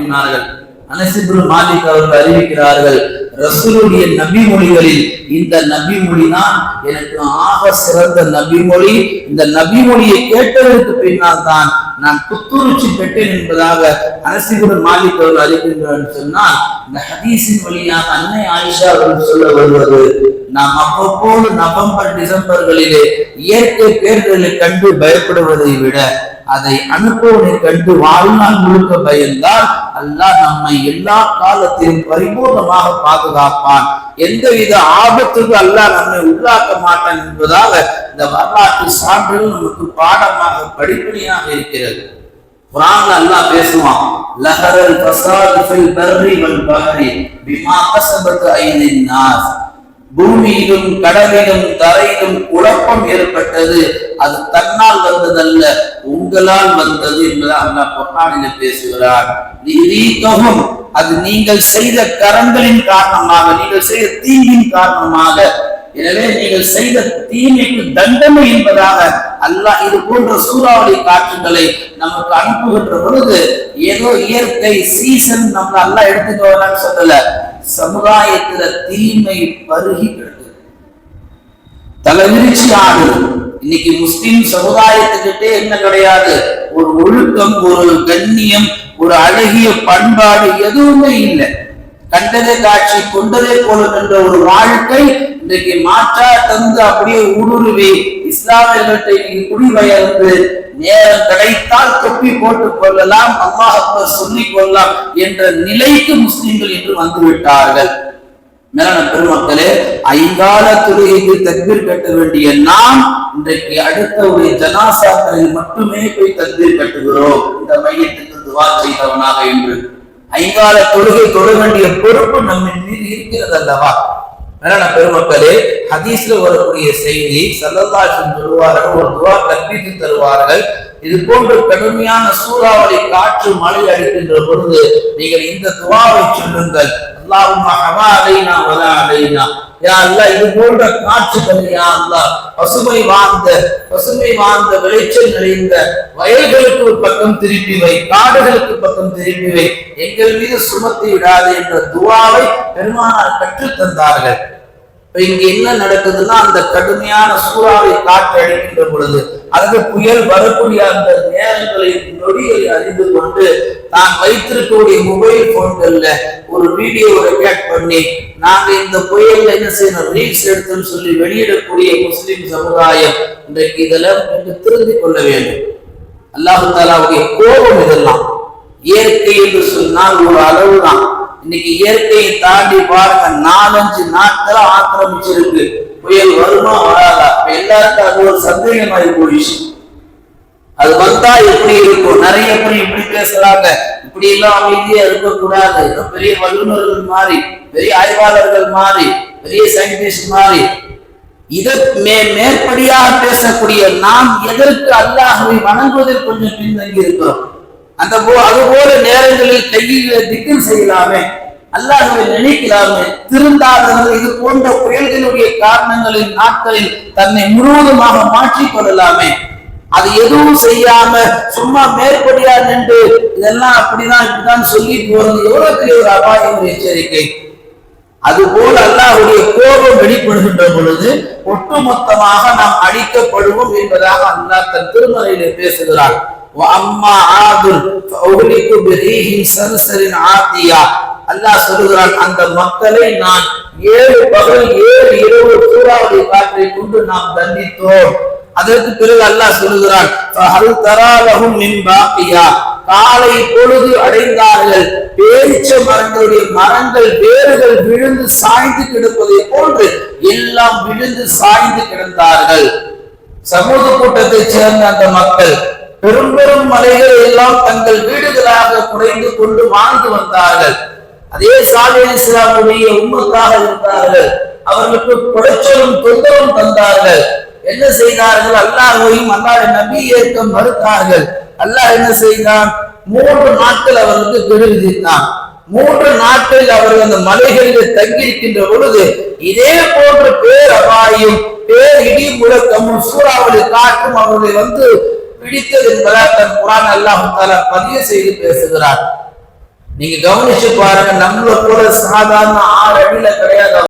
கூறினார்கள். அனஸ் இப்னு மாலிக் அவர்கள் அறிவிக்கிறார்கள், ரசூலுடைய நபி மொழிகளில் இந்த நபி மொழி தான் எனக்கு ஆக சிறந்த நபி மொழி. இந்த நபி மொழியை கேட்டதற்கு பின்னால் தான் நான் புத்துணர்ச்சி பெற்றேன் என்பதாக அனஸ் இப்னு மாலிக் அவர்கள் அறிவிக்கின்றார். சொன்னால் இந்த ஹதீஸின் வழியாக அன்னை ஆயிஷா அவர்கள் சொல்ல வருவது, நாம் அவ்வப்போது நவம்பர் டிசம்பர்களிலே இயற்கை பேர்களை கண்டு பயப்படுவதை விட அதை அனுப்புவதை கண்டு வாழ்நாள் முழுக்க பயந்தால் அல்லாஹ் நம்மை எல்லா காலத்திலும் பரிபூர்ணமாக பாதுகாப்பான், எந்தவித ஆபத்துக்கு அல்லாஹ் நம்மை உள்ளாக்க மாட்டான் என்பதாக இந்த வரலாற்று சான்றுகள் நமக்கு பாடமாக படிப்படியாக இருக்கிறது. குர்ஆன்ல அல்லாஹ் பேசுவான், லஹரல் ஃபஸாது ஃபில் பர்ரி வல் பஹரி பிமா கஸபத் ஐதின் நாஸ். பூமியிலும் கடலிலும் தரையிலும் குழப்பம் ஏற்பட்டது, அது தன்னால் வந்ததல்ல, உங்களால் வந்தது என்பதை அல்லாஹ் குர்ஆனில் பேசுகிறார். அது நீங்கள் செய்த கரங்களின் காரணமாக, நீங்கள் செய்த தீங்கின் காரணமாக. எனவே நீங்கள் செய்த தீமைக்கு தண்டனை என்பதாக அல்லாஹ் இது போன்ற சூறாவளி காற்றுகளை நமக்கு அனுப்புகின்ற பொழுது ஏதோ இயற்கை சீசன் நம்ம அல்லாஹ் எடுத்துக்கோன்னு சொல்லல, சமுதாயத்துல தீமை பருகி கிடக்கு, தலைவிரிச்சி ஆடுது. இன்னைக்கு முஸ்லிம் சமுதாயத்துக்கிட்டே என்ன கிடையாது, ஒரு ஒழுக்கம், ஒரு கண்ணியம், ஒரு அழகிய பண்பாடு எதுவுமே இல்லை. கண்டதே காட்சி கொண்டதே போலும் என்ற ஒரு வாழ்க்கை இன்றைக்கு மாற்றா தந்து அப்படியே ஊடுருவி இஸ்லாமியர்களை குடிபெயர்ந்து நேரம் கிடைத்தால் தொப்பி போட்டுக் கொள்ளலாம், அல்லாஹ் அக்பர் சொல்லிக் கொள்ளலாம் என்ற நிலைக்கு முஸ்லிம்கள் இன்று வந்துவிட்டார்கள். மேலான பெருமக்களே, ஐங்கால தொழுகைக்கு தக்பீர் கட்ட வேண்டிய நாம் இன்றைக்கு அடுத்த ஒரு ஜனாசாக்களில் மட்டுமே போய் தக்பீர் கட்டுகிறோம், இந்த மையத்துக்கு துவா செய்தவனாக என்று. ஐங்கால தொழுகை தொழ வேண்டிய பொறுப்பு நம்ம மீது இருக்கிறது அல்லவா? மேலான பெருமக்களே, ஹதீஸ்ல வரக்கூடிய செய்தி, ஸல்லல்லாஹு அலைஹி வஸல்லம் சொல்வார்கள், ஒரு துவா கற்பித்து தருவார்கள். இது போன்ற கடுமையான சூறாவளி காற்று மழை அடிக்கின்ற பொழுது நீங்கள் இந்த துவாவை சொல்லுங்கள், அல்லாஹும்ம ஹவா அலைனா வலா அலைனா. யா அல்லாஹ், இது போன்ற காற்றுகள் யா அல்லாஹ் பசுமை வாழ்ந்த விளைச்சல் நிறைந்த வயல்களுக்கு ஒரு பக்கம் திருப்பி வை, காடுகளுக்கு பக்கம் திருப்பி வை, எங்கள் மீது சுமத்தி விடாது என்ற துவாவை பெருமானார் கற்றுத் தந்தார்கள். இங்க என்ன நடக்குதுன்னா, அந்த கடுமையான சூறாவளி காற்று அடிக்கின்ற பொழுது, அல்லது புயல் வரக்கூடிய அந்த நேரங்களை நொடிகளை அறிந்து கொண்டு நான் வைத்திருக்கக்கூடிய மொபைல் போன்கள்ல ஒரு வீடியோ ரெக்கார்ட் பண்ணி நாங்க இந்த புயல்ல என்ன செய்யணும், ரீல்ஸ் எடுத்துன்னு சொல்லி வெளியிடக்கூடிய முஸ்லிம் சமுதாயம் இன்றைக்கு இதெல்லாம் திருந்திக் கொள்ள வேண்டும். அல்லாஹ் தஆலாவுடைய கோபம் இதெல்லாம். இயற்கை என்று சொன்னால் ஒரு அளவுதான். இன்னைக்கு இயற்கையை தாண்டி பாருங்க, 4-5 நாட்களா ஆக்கிரமிச்சிருக்கு. புயல் வருமா வராதா, எல்லாருக்கும் அது ஒரு சந்தேகமாயி போயிடுச்சு. அது வந்தா எப்படி இருக்கும், நிறைய பேர் இப்படி பேசுறாங்க, இப்படி எல்லாம் அமைதியா இருக்கக்கூடாது, பெரிய வல்லுநர்கள் மாறி, பெரிய ஆய்வாளர்கள் மாறி, பெரிய சயின்டிஸ்ட் மாறி, இதை மேற்படியாக பேசக்கூடிய நாம் எதற்கு அல்லாஹ்வை வணங்குவதில் கொஞ்சம் பின்தங்கி இருக்கிறோம். அதுபோல நேரங்களில் கையில் திக்ர் செய்யலாமே, அல்லாஹ்வை நினைக்கலாமே. திருந்தாதவர்கள் இது போன்ற புயல்களுடைய காரணங்களின் நாட்களில் தன்னை முழுவதுமாக மாற்றிக் கொள்ளலாமே. அது எதுவும் செய்யாம சும்மா மேற்படியா நின்று இதெல்லாம் அப்படிதான் இப்படிதான் சொல்லி போறது எவ்வளவு பெரிய ஒரு அபாய ஒரு எச்சரிக்கை. அதுபோல அல்லாஹ்வுடைய கோபம் வெளிப்படுகின்ற பொழுது ஒட்டுமொத்தமாக நாம் அழிக்கப்படுவோம் என்பதாக அல்லாஹ் தன் திருமறையிலே பேசுகிறார். அல்லாஹ் சொல்லுகிறான், அந்த மக்களை நான் 7 பகல் 7 இரவு சூறாவளி காற்றை கொண்டு நாம் தண்டித்தோம். அதற்கு பிறகு அல்லாஹ் சொல்லுகிறான், காலை பொழுது அடைந்தார்கள், பேரிச்ச மரங்களுடைய மரங்கள் வேர்கள் விழுந்து சாய்ந்து கிடப்பதை போன்று எல்லாம் விழுந்து சாய்ந்து கிடந்தார்கள். சமூக கூட்டத்தை சேர்ந்த அந்த மக்கள் பெரும் பெரும் மலைகளை எல்லாம் தங்கள் வீடுகளாக குறைந்து கொண்டு வாழ்ந்து வந்தார்கள். அதே சாலிஹ் அலைஹிஸ்ஸலாமுடைய உம்மத்தாக இருந்தார்கள். அவர்களுக்கு குடைச்சலும் தொந்தரவும் தந்தார்கள். என்ன செய்தார்கள், அல்லாஹ்வையும் அல்லாஹ்வின் நபியை ஏற்க மறுத்தார்கள். அல்லாஹ் என்ன செய்தான், 3 நாட்கள் அவர்களுக்கு கெடு விதித்தான். 3 நாட்களில் அவர்கள் அந்த மலைகளில் தங்கியிருக்கின்ற பொழுது இதே போன்ற பேர் அபாயும் பேர் இடி முழக்கமும் சூறாவளி காற்றும் அவர்களை வந்து பிடித்தது என்பதால் தன் குர்ஆன் அல்லாஹ் தஆலா பதிவு செய்து பேசுகிறார். நீங்க கவனிச்சு பாருங்க, நம்மள போல சாதாரண 6 அடியில கிடையாது.